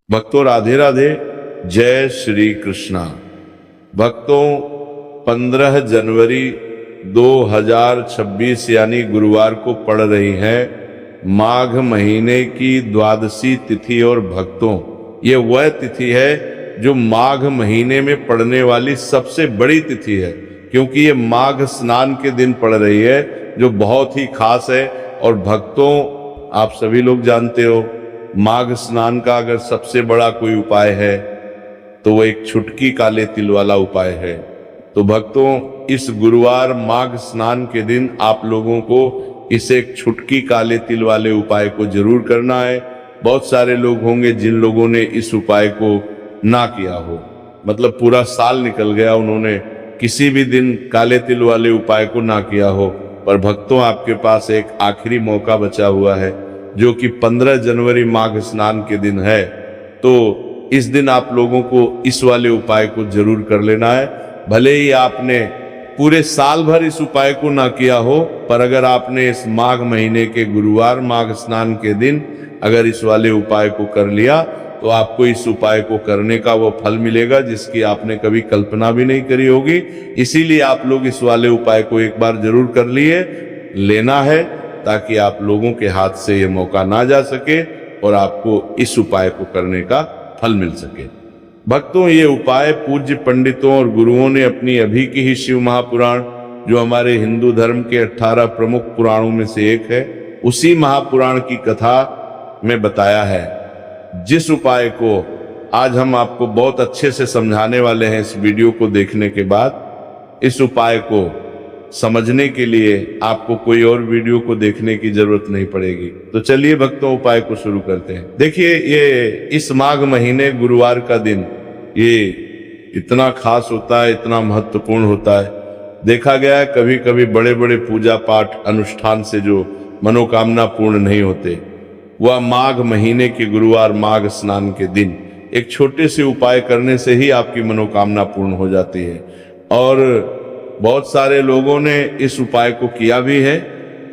भक्तों राधे राधे, जय श्री कृष्णा। भक्तों 15 जनवरी 2026 यानी गुरुवार को पड़ रही है माघ महीने की द्वादशी तिथि। और भक्तों ये वह तिथि है जो माघ महीने में पड़ने वाली सबसे बड़ी तिथि है, क्योंकि ये माघ स्नान के दिन पड़ रही है जो बहुत ही खास है। और भक्तों आप सभी लोग जानते हो माघ स्नान का अगर सबसे बड़ा कोई उपाय है तो वो एक छुटकी काले तिल वाला उपाय है। तो भक्तों इस गुरुवार माघ स्नान के दिन आप लोगों को इस एक छुटकी काले तिल वाले उपाय को जरूर करना है। बहुत सारे लोग होंगे जिन लोगों ने इस उपाय को ना किया हो, मतलब पूरा साल निकल गया उन्होंने किसी भी दिन काले तिल वाले उपाय को ना किया हो, पर भक्तों आपके पास एक आखिरी मौका बचा हुआ है जो कि 15 जनवरी माघ स्नान के दिन है। तो इस दिन आप लोगों को इस वाले उपाय को जरूर कर लेना है। भले ही आपने पूरे साल भर इस उपाय को ना किया हो, पर अगर आपने इस माघ महीने के गुरुवार माघ स्नान के दिन अगर इस वाले उपाय को कर लिया तो आपको इस उपाय को करने का वो फल मिलेगा जिसकी आपने कभी कल्पना भी नहीं करी होगी। इसीलिए आप लोग इस वाले उपाय को एक बार जरूर कर लेना है, ताकि आप लोगों के हाथ से ये मौका ना जा सके और आपको इस उपाय को करने का फल मिल सके। भक्तों ये उपाय पूज्य पंडितों और गुरुओं ने अपनी अभी की ही शिव महापुराण, जो हमारे हिंदू धर्म के 18 प्रमुख पुराणों में से एक है, उसी महापुराण की कथा में बताया है। जिस उपाय को आज हम आपको बहुत अच्छे से समझाने वाले हैं इस वीडियो को देखने के बाद, इस उपाय को समझने के लिए आपको कोई और वीडियो को देखने की जरूरत नहीं पड़ेगी। तो चलिए भक्तों उपाय को शुरू करते हैं। देखिए ये इस माघ महीने गुरुवार का दिन ये इतना खास होता है, इतना महत्वपूर्ण होता है। देखा गया है कभी कभी बड़े बड़े पूजा पाठ अनुष्ठान से जो मनोकामना पूर्ण नहीं होते, वह माघ महीने के गुरुवार माघ स्नान के दिन एक छोटे से उपाय करने से ही आपकी मनोकामना पूर्ण हो जाती है। और बहुत सारे लोगों ने इस उपाय को किया भी है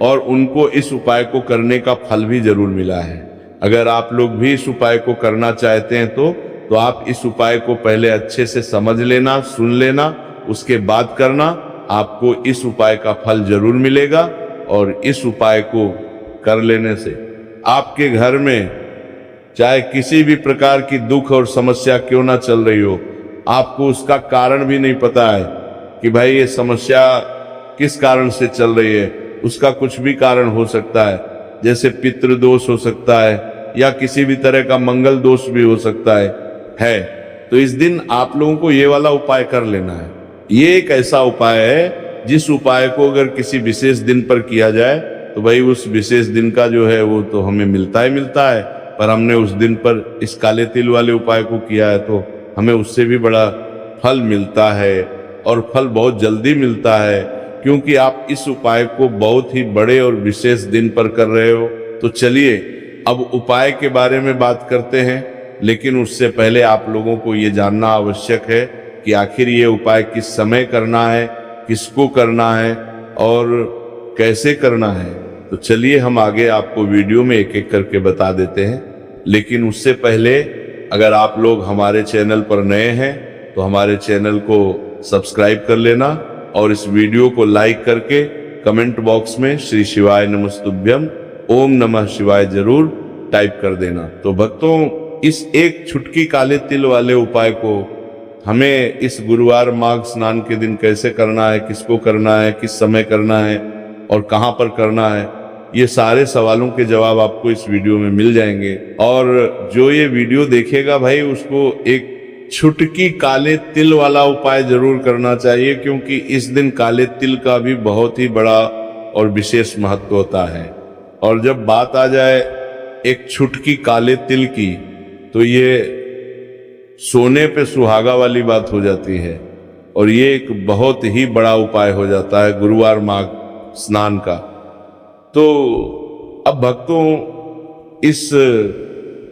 और उनको इस उपाय को करने का फल भी जरूर मिला है। अगर आप लोग भी इस उपाय को करना चाहते हैं तो आप इस उपाय को पहले अच्छे से समझ लेना, सुन लेना, उसके बाद करना। आपको इस उपाय का फल जरूर मिलेगा और इस उपाय को कर लेने से आपके घर में चाहे किसी भी प्रकार की दुख और समस्या क्यों ना चल रही हो, आपको उसका कारण भी नहीं पता है कि भाई ये समस्या किस कारण से चल रही है, उसका कुछ भी कारण हो सकता है, जैसे पितृदोष हो सकता है या किसी भी तरह का मंगल दोष भी हो सकता है। तो इस दिन आप लोगों को ये वाला उपाय कर लेना है। ये एक ऐसा उपाय है जिस उपाय को अगर किसी विशेष दिन पर किया जाए तो भाई उस विशेष दिन का जो है वो तो हमें मिलता ही मिलता है, पर हमने उस दिन पर इस काले तिल वाले उपाय को किया है तो हमें उससे भी बड़ा फल मिलता है और फल बहुत जल्दी मिलता है, क्योंकि आप इस उपाय को बहुत ही बड़े और विशेष दिन पर कर रहे हो। तो चलिए अब उपाय के बारे में बात करते हैं, लेकिन उससे पहले आप लोगों को ये जानना आवश्यक है कि आखिर ये उपाय किस समय करना है, किसको करना है और कैसे करना है। तो चलिए हम आगे आपको वीडियो में एक एक करके बता देते हैं। लेकिन उससे पहले अगर आप लोग हमारे चैनल पर नए हैं तो हमारे चैनल को सब्सक्राइब कर लेना और इस वीडियो को लाइक करके कमेंट बॉक्स में श्री शिवाय नमस्तुभ्यम ओम नमः शिवाय जरूर टाइप कर देना। तो भक्तों इस एक छुटकी काले तिल वाले उपाय को हमें इस गुरुवार माघ स्नान के दिन कैसे करना है, किसको करना है, किस समय करना है और कहां पर करना है, ये सारे सवालों के जवाब आपको इस वीडियो में मिल जाएंगे। और जो ये वीडियो देखेगा भाई उसको एक छुटकी काले तिल वाला उपाय जरूर करना चाहिए, क्योंकि इस दिन काले तिल का भी बहुत ही बड़ा और विशेष महत्व होता है। और जब बात आ जाए एक छुटकी काले तिल की तो ये सोने पे सुहागा वाली बात हो जाती है और ये एक बहुत ही बड़ा उपाय हो जाता है गुरुवार माघ स्नान का। तो अब भक्तों इस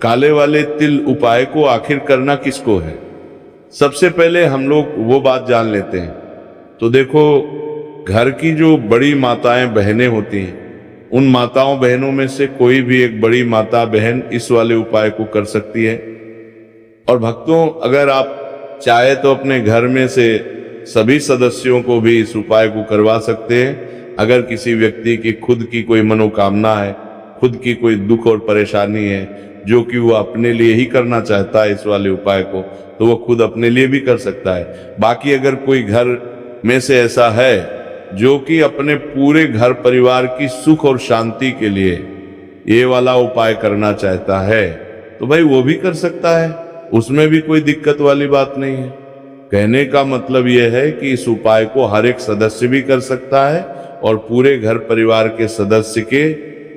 काले वाले तिल उपाय को आखिर करना किसको है, सबसे पहले हम लोग वो बात जान लेते हैं। तो देखो घर की जो बड़ी माताएं बहनें होती हैं, उन माताओं बहनों में से कोई भी एक बड़ी माता बहन इस वाले उपाय को कर सकती है। और भक्तों, अगर आप चाहे तो अपने घर में से सभी सदस्यों को भी इस उपाय को करवा सकते हैं। अगर किसी व्यक्ति की खुद की कोई मनोकामना है, खुद की कोई दुख और परेशानी है, जो कि वो अपने लिए ही करना चाहता है इस वाले उपाय को, तो वो खुद अपने लिए भी कर सकता है। बाकी अगर कोई घर में से ऐसा है जो कि अपने पूरे घर परिवार की सुख और शांति के लिए ये वाला उपाय करना चाहता है, तो भाई वो भी कर सकता है, उसमें भी कोई दिक्कत वाली बात नहीं है। कहने का मतलब यह है कि इस उपाय को हर एक सदस्य भी कर सकता है और पूरे घर परिवार के सदस्य के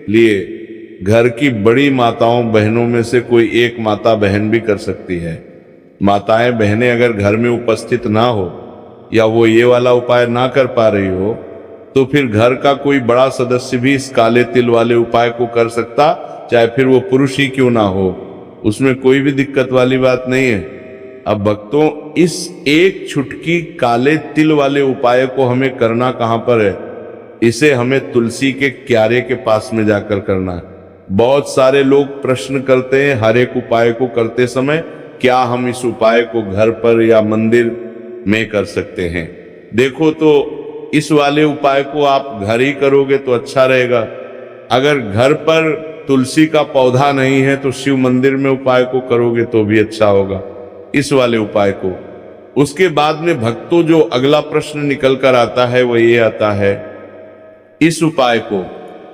लिए घर की बड़ी माताओं बहनों में से कोई एक माता बहन भी कर सकती है। माताएं बहनें अगर घर में उपस्थित ना हो या वो ये वाला उपाय ना कर पा रही हो, तो फिर घर का कोई बड़ा सदस्य भी इस काले तिल वाले उपाय को कर सकता, चाहे फिर वो पुरुष ही क्यों ना हो, उसमें कोई भी दिक्कत वाली बात नहीं है। अब भक्तों, इस एक छुटकी काले तिल वाले उपाय को हमें करना कहां पर है? इसे हमें तुलसी के क्यारे के पास में जाकर करना है। बहुत सारे लोग प्रश्न करते हैं हर एक उपाय को करते समय, क्या हम इस उपाय को घर पर या मंदिर में कर सकते हैं? देखो, तो इस वाले उपाय को आप घर ही करोगे तो अच्छा रहेगा। अगर घर पर तुलसी का पौधा नहीं है तो शिव मंदिर में उपाय को करोगे तो भी अच्छा होगा, इस वाले उपाय को। उसके बाद में भक्तों, जो अगला प्रश्न निकल कर आता है वो ये आता है, इस उपाय को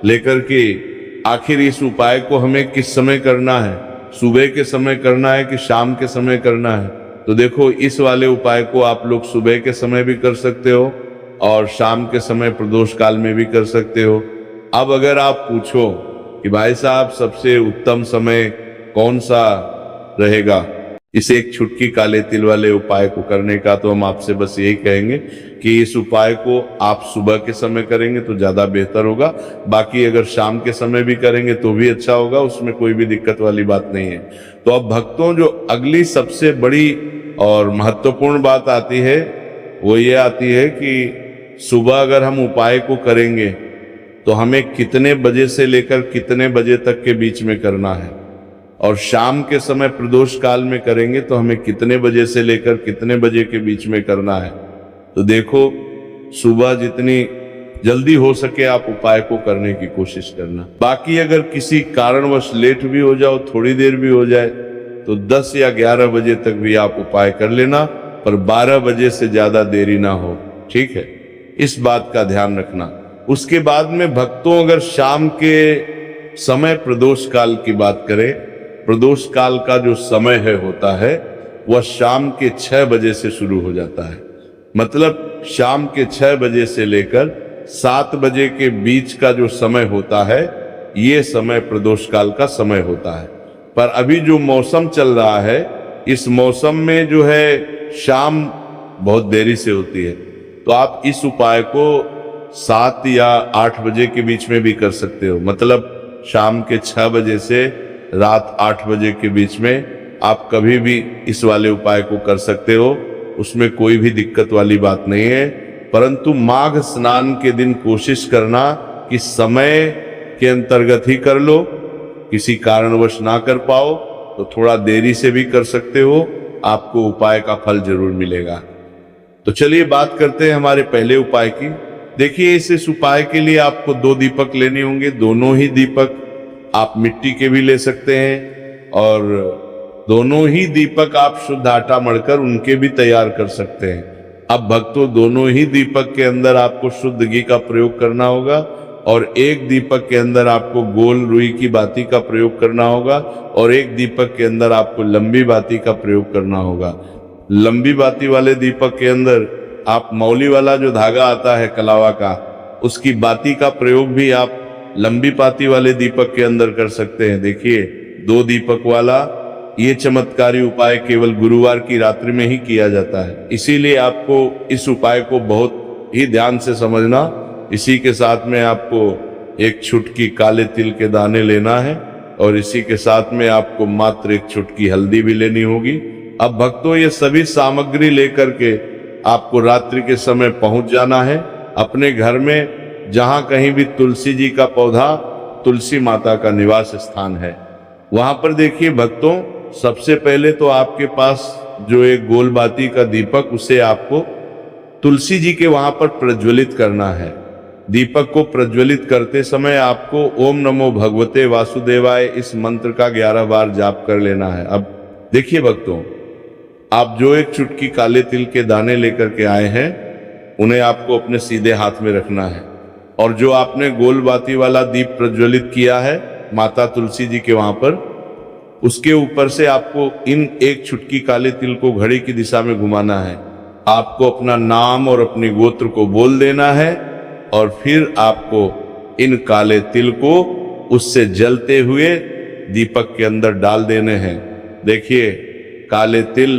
लेकर के आखिर इस उपाय को हमें किस समय करना है? सुबह के समय करना है कि शाम के समय करना है? तो देखो, इस वाले उपाय को आप लोग सुबह के समय भी कर सकते हो और शाम के समय प्रदोष काल में भी कर सकते हो। अब अगर आप पूछो कि भाई साहब सबसे उत्तम समय कौन सा रहेगा इस एक छुटकी काले तिल वाले उपाय को करने का, तो हम आपसे बस यही कहेंगे कि इस उपाय को आप सुबह के समय करेंगे तो ज्यादा बेहतर होगा। बाकी अगर शाम के समय भी करेंगे तो भी अच्छा होगा, उसमें कोई भी दिक्कत वाली बात नहीं है। तो अब भक्तों, जो अगली सबसे बड़ी और महत्वपूर्ण बात आती है वो ये आती है कि सुबह अगर हम उपाय को करेंगे तो हमें कितने बजे से लेकर कितने बजे तक के बीच में करना है, और शाम के समय प्रदोष काल में करेंगे तो हमें कितने बजे से लेकर कितने बजे के बीच में करना है। तो देखो, सुबह जितनी जल्दी हो सके आप उपाय को करने की कोशिश करना। बाकी अगर किसी कारणवश लेट भी हो जाओ, थोड़ी देर भी हो जाए, तो 10 या 11 बजे तक भी आप उपाय कर लेना, पर 12 बजे से ज्यादा देरी ना हो, ठीक है? इस बात का ध्यान रखना। उसके बाद में भक्तों, अगर शाम के समय प्रदोष काल की बात करें, प्रदोष काल का जो समय होता है वह शाम के 6 बजे से शुरू हो जाता है। मतलब शाम के 6 बजे से लेकर 7 बजे के बीच का जो समय होता है, ये समय प्रदोष काल का समय होता है। पर अभी जो मौसम चल रहा है, इस मौसम में जो है शाम बहुत देरी से होती है, तो आप इस उपाय को 7 या 8 बजे के बीच में भी कर सकते हो। मतलब शाम के 6 बजे से रात 8 बजे के बीच में आप कभी भी इस वाले उपाय को कर सकते हो, उसमें कोई भी दिक्कत वाली बात नहीं है। परंतु माघ स्नान के दिन कोशिश करना कि समय के अंतर्गत ही कर लो। किसी कारणवश ना कर पाओ तो थोड़ा देरी से भी कर सकते हो, आपको उपाय का फल जरूर मिलेगा। तो चलिए बात करते हैं हमारे पहले उपाय की। देखिए, इस उपाय के लिए आपको 2 दीपक लेने होंगे। दोनों ही दीपक आप मिट्टी के भी ले सकते हैं और दोनों ही दीपक आप शुद्ध आटा मढ़कर उनके भी तैयार कर सकते हैं। अब भक्तों, दोनों ही दीपक के अंदर आपको शुद्ध घी का प्रयोग करना होगा और एक दीपक के अंदर आपको गोल रुई की बाती का प्रयोग करना होगा और एक दीपक के अंदर आपको लंबी बाती का प्रयोग करना होगा। लंबी बाती वाले दीपक के अंदर आप मौली वाला जो धागा आता है कलावा का, उसकी बाती का प्रयोग भी आप लंबी बाती वाले दीपक के अंदर कर सकते हैं। देखिए, 2 दीपक वाला ये चमत्कारी उपाय केवल गुरुवार की रात्रि में ही किया जाता है, इसीलिए आपको इस उपाय को बहुत ही ध्यान से समझना। इसी के साथ में आपको एक चुटकी काले तिल के दाने लेना है और इसी के साथ में आपको मात्र एक चुटकी हल्दी भी लेनी होगी। अब भक्तों, ये सभी सामग्री लेकर के आपको रात्रि के समय पहुंच जाना है अपने घर में, जहां कहीं भी तुलसी जी का पौधा, तुलसी माता का निवास स्थान है, वहां पर देखिए भक्तों सबसे पहले तो आपके पास जो एक गोलबाती का दीपक, उसे आपको तुलसी जी के वहां पर प्रज्वलित करना है। दीपक को प्रज्वलित करते समय आपको ओम नमो भगवते वासुदेवाय इस मंत्र का 11 बार जाप कर लेना है। अब देखिए भक्तों, आप जो एक चुटकी काले तिल के दाने लेकर के आए हैं, उन्हें आपको अपने सीधे हाथ में रखना है, और जो आपने गोलबाती वाला दीप प्रज्वलित किया है माता तुलसी जी के वहां पर, उसके ऊपर से आपको इन एक चुटकी काले तिल को घड़ी की दिशा में घुमाना है। आपको अपना नाम और अपने गोत्र को बोल देना है, और फिर आपको इन काले तिल को उससे जलते हुए दीपक के अंदर डाल देने हैं। देखिए, काले तिल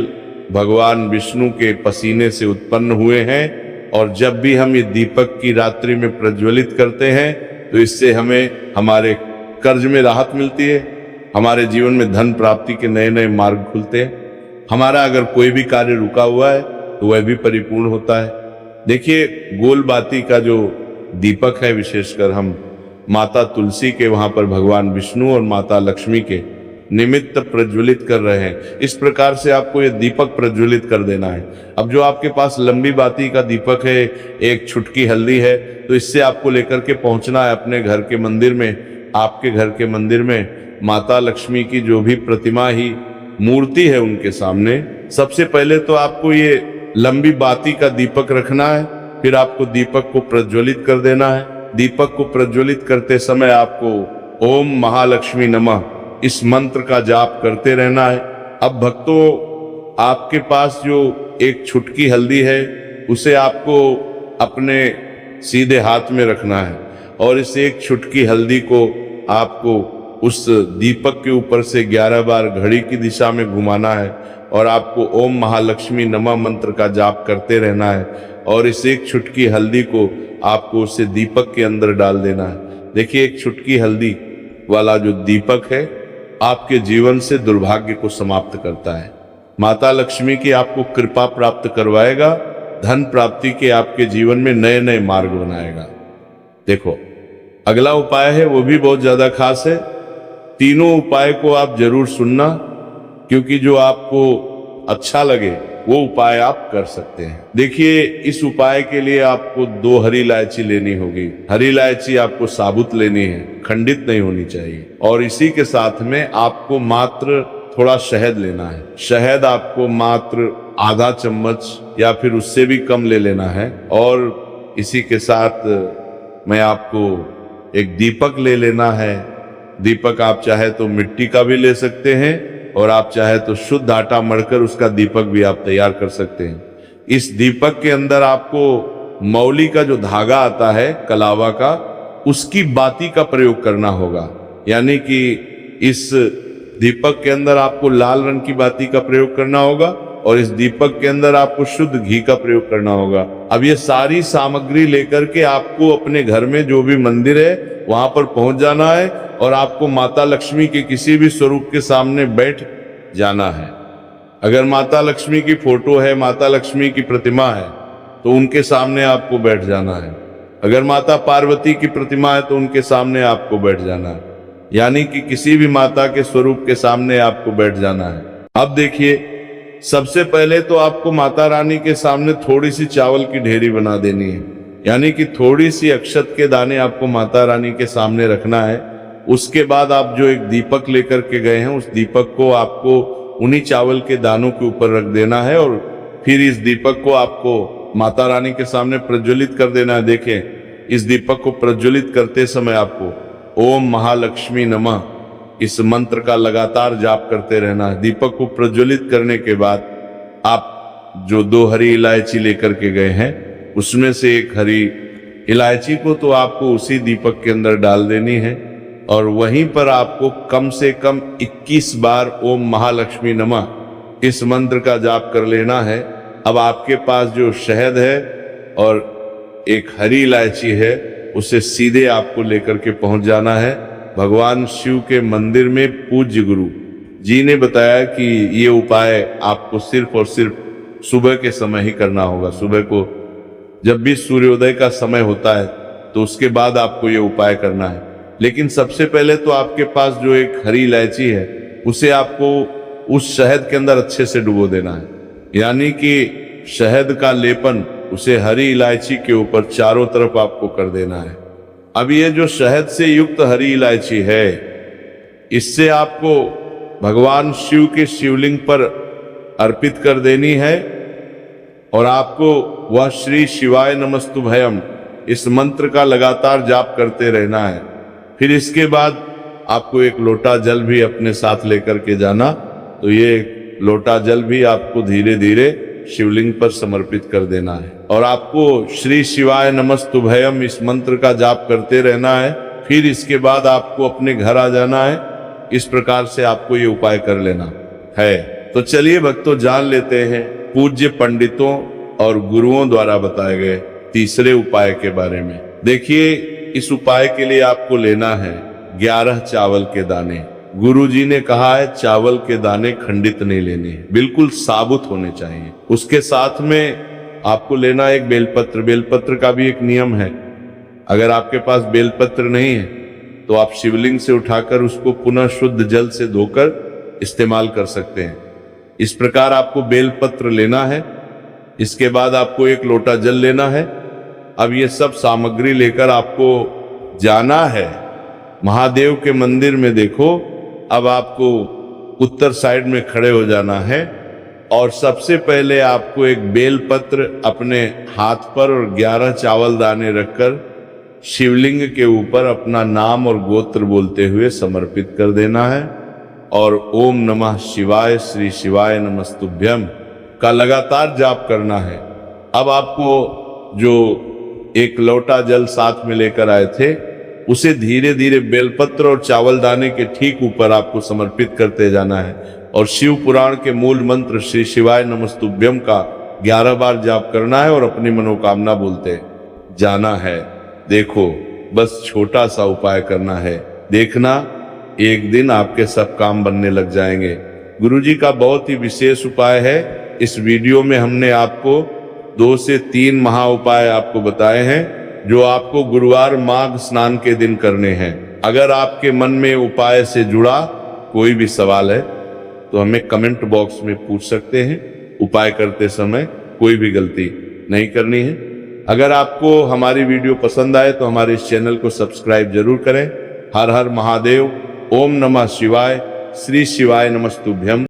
भगवान विष्णु के पसीने से उत्पन्न हुए हैं, और जब भी हम ये दीपक की रात्रि में प्रज्वलित करते हैं तो इससे हमें हमारे कर्ज में राहत मिलती है, हमारे जीवन में धन प्राप्ति के नए नए मार्ग खुलते हैं, हमारा अगर कोई भी कार्य रुका हुआ है तो वह भी परिपूर्ण होता है। देखिए, गोलबाती का जो दीपक है, विशेषकर हम माता तुलसी के वहां पर भगवान विष्णु और माता लक्ष्मी के निमित्त प्रज्वलित कर रहे हैं। इस प्रकार से आपको ये दीपक प्रज्वलित कर देना है। अब जो आपके पास लंबी बाती का दीपक है, एक छुटकी हल्दी है, तो इससे आपको लेकर के पहुंचना है अपने घर के मंदिर में। आपके घर के मंदिर में माता लक्ष्मी की जो भी प्रतिमा ही मूर्ति है, उनके सामने सबसे पहले तो आपको ये लंबी बाती का दीपक रखना है, फिर आपको दीपक को प्रज्वलित कर देना है। दीपक को प्रज्वलित करते समय आपको ओम महालक्ष्मी नमः इस मंत्र का जाप करते रहना है। अब भक्तों, आपके पास जो एक छुटकी हल्दी है, उसे आपको अपने सीधे हाथ में रखना है, और इस एक छुटकी हल्दी को आपको उस दीपक के ऊपर से 11 बार घड़ी की दिशा में घुमाना है, और आपको ओम महालक्ष्मी नमः मंत्र का जाप करते रहना है, और इस एक छुटकी हल्दी को आपको उसे दीपक के अंदर डाल देना है। देखिए, एक छुटकी हल्दी वाला जो दीपक है, आपके जीवन से दुर्भाग्य को समाप्त करता है। माता लक्ष्मी की आपको कृपा प्राप्त करवाएगा, धन प्राप्ति के आपके जीवन में नए नए मार्ग बनाएगा। देखो, अगला उपाय है, वो भी बहुत ज्यादा खास है। तीनों उपाय को आप जरूर सुनना, क्योंकि जो आपको अच्छा लगे वो उपाय आप कर सकते हैं। देखिए, इस उपाय के लिए आपको 2 हरी इलायची लेनी होगी। हरी इलायची आपको साबुत लेनी है, खंडित नहीं होनी चाहिए। और इसी के साथ में आपको मात्र थोड़ा शहद लेना है। शहद आपको मात्र आधा चम्मच या फिर उससे भी कम ले लेना है। और इसी के साथ मैं आपको एक दीपक ले लेना है। दीपक आप चाहे तो मिट्टी का भी ले सकते हैं, और आप चाहे तो शुद्ध आटा मढ़कर उसका दीपक भी आप तैयार कर सकते हैं। इस दीपक के अंदर आपको मौली का जो धागा आता है, कलावा का, उसकी बाती का प्रयोग करना होगा। यानी कि इस दीपक के अंदर आपको लाल रंग की बाती का प्रयोग करना होगा, और इस दीपक के अंदर आपको शुद्ध घी का प्रयोग करना होगा। अब ये सारी सामग्री लेकर के आपको अपने घर में जो भी मंदिर है वहां पर पहुंच जाना है, और आपको माता लक्ष्मी के किसी भी स्वरूप के सामने बैठ जाना है। अगर माता लक्ष्मी की फोटो है, माता लक्ष्मी की प्रतिमा है, तो उनके सामने आपको बैठ जाना है। अगर माता पार्वती की प्रतिमा है तो उनके सामने आपको बैठ जाना है। यानी कि किसी भी माता के स्वरूप के सामने आपको बैठ जाना है। अब देखिए, सबसे पहले तो आपको माता रानी के सामने थोड़ी सी चावल की ढेरी बना देनी है। यानी कि थोड़ी सी अक्षत के दाने आपको माता रानी के सामने रखना है। उसके बाद आप जो एक दीपक लेकर के गए हैं, उस दीपक को आपको उन्हीं चावल के दानों के ऊपर रख देना है, और फिर इस दीपक को आपको माता रानी के सामने प्रज्वलित कर देना है। देखें, इस दीपक को प्रज्वलित करते समय आपको ओम महालक्ष्मी नमः इस मंत्र का लगातार जाप करते रहना है। दीपक को प्रज्वलित करने के बाद आप जो 2 हरी इलायची लेकर के गए हैं, उसमें से एक हरी इलायची को तो आपको उसी दीपक के अंदर डाल देनी है, और वहीं पर आपको कम से कम 21 बार ओम महालक्ष्मी नमः इस मंत्र का जाप कर लेना है। अब आपके पास जो शहद है और एक हरी इलायची है, उसे सीधे आपको लेकर के पहुंच जाना है भगवान शिव के मंदिर में। पूज्य गुरु जी ने बताया कि ये उपाय आपको सिर्फ और सिर्फ सुबह के समय ही करना होगा। सुबह को जब भी सूर्योदय का समय होता है तो उसके बाद आपको ये उपाय करना है। लेकिन सबसे पहले तो आपके पास जो एक हरी इलायची है, उसे आपको उस शहद के अंदर अच्छे से डुबो देना है, यानी कि शहद का लेपन उसे हरी इलायची के ऊपर चारों तरफ आपको कर देना है। अब ये जो शहद से युक्त हरी इलायची है, इससे आपको भगवान शिव के शिवलिंग पर अर्पित कर देनी है और आपको वह श्री शिवाय नमस्तुभयम इस मंत्र का लगातार जाप करते रहना है। फिर इसके बाद आपको एक लोटा जल भी अपने साथ लेकर के जाना, तो ये लोटा जल भी आपको धीरे धीरे शिवलिंग पर समर्पित कर देना है और आपको श्री शिवाय नमस्तुभयम इस मंत्र का जाप करते रहना है। फिर इसके बाद आपको अपने घर आ जाना है। इस प्रकार से आपको ये उपाय कर लेना है। तो चलिए भक्तों, जान लेते हैं पूज्य पंडितों और गुरुओं द्वारा बताए गए तीसरे उपाय के बारे में। देखिए, इस उपाय के लिए आपको लेना है 11 चावल के दाने। गुरु जी ने कहा है चावल के दाने खंडित नहीं लेने, बिल्कुल साबुत होने चाहिए। उसके साथ में आपको लेना एक बेलपत्र। बेलपत्र का भी एक नियम है, अगर आपके पास बेलपत्र नहीं है तो आप शिवलिंग से उठाकर उसको पुनः शुद्ध जल से धोकर इस्तेमाल कर सकते हैं। इस प्रकार आपको बेलपत्र लेना है। इसके बाद आपको एक लोटा जल लेना है। अब ये सब सामग्री लेकर आपको जाना है महादेव के मंदिर में। देखो, अब आपको उत्तर साइड में खड़े हो जाना है और सबसे पहले आपको एक बेलपत्र अपने हाथ पर और 11 चावल दाने रखकर शिवलिंग के ऊपर अपना नाम और गोत्र बोलते हुए समर्पित कर देना है और ओम नमः शिवाय श्री शिवाय नमस्तुभ्यम का लगातार जाप करना है। अब आपको जो एक लोटा जल साथ में लेकर आए थे, उसे धीरे धीरे बेलपत्र और चावल दाने के ठीक ऊपर आपको समर्पित करते जाना है और शिव पुराण के मूल मंत्र श्री शिवाय नमस्तुभ्यम का 11 बार जाप करना है और अपनी मनोकामना बोलते जाना है। देखो, बस छोटा सा उपाय करना है, देखना एक दिन आपके सब काम बनने लग जाएंगे। गुरुजी का बहुत ही विशेष उपाय है। इस वीडियो में हमने आपको 2 से 3 महा उपाय आपको बताए हैं जो आपको गुरुवार माघ स्नान के दिन करने हैं। अगर आपके मन में उपाय से जुड़ा कोई भी सवाल है तो हमें कमेंट बॉक्स में पूछ सकते हैं। उपाय करते समय कोई भी गलती नहीं करनी है। अगर आपको हमारी वीडियो पसंद आए तो हमारे इस चैनल को सब्सक्राइब जरूर करें। हर हर महादेव। ओम नमः शिवाय। श्री शिवाय नमस्तुभ्यम।